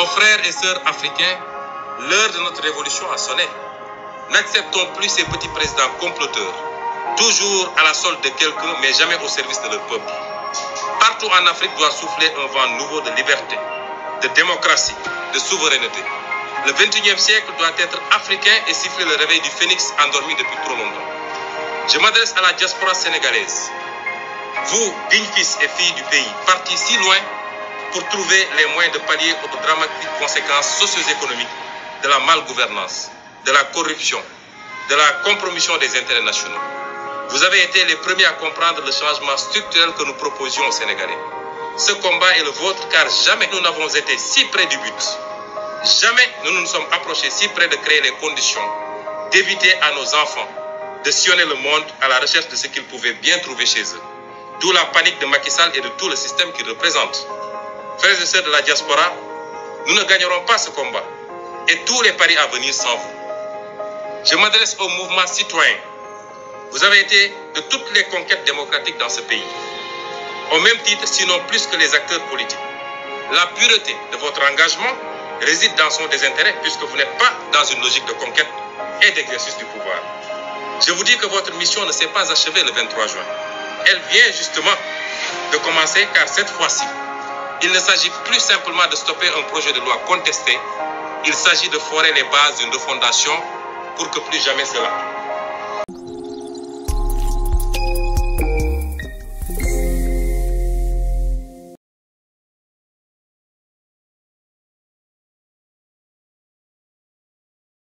Aux frères et sœurs africains, l'heure de notre révolution a sonné. N'acceptons plus ces petits présidents comploteurs, toujours à la solde de quelqu'un, mais jamais au service de leur peuple. Partout en Afrique doit souffler un vent nouveau de liberté, de démocratie, de souveraineté. Le 21e siècle doit être africain et siffler le réveil du phénix endormi depuis trop longtemps. Je m'adresse à la diaspora sénégalaise. Vous, dignes fils et filles du pays, partis si loin pour trouver les moyens de pallier aux dramatiques conséquences socio-économiques de la malgouvernance, de la corruption, de la compromission des intérêts nationaux. Vous avez été les premiers à comprendre le changement structurel que nous proposions aux Sénégalais. Ce combat est le vôtre car jamais nous n'avons été si près du but. Jamais nous nous sommes approchés si près de créer les conditions d'éviter à nos enfants de sillonner le monde à la recherche de ce qu'ils pouvaient bien trouver chez eux. D'où la panique de Macky Sall et de tout le système qu'il représente. Frères et sœurs de la diaspora, nous ne gagnerons pas ce combat et tous les paris à venir sans vous. Je m'adresse au mouvement citoyen. Vous avez été de toutes les conquêtes démocratiques dans ce pays. Au même titre, sinon plus que les acteurs politiques. La pureté de votre engagement réside dans son désintérêt puisque vous n'êtes pas dans une logique de conquête et d'exercice du pouvoir. Je vous dis que votre mission ne s'est pas achevée le 23 juin. Elle vient justement de commencer car cette fois-ci, il ne s'agit plus simplement de stopper un projet de loi contesté, il s'agit de forer les bases d'une refondation pour que plus jamais cela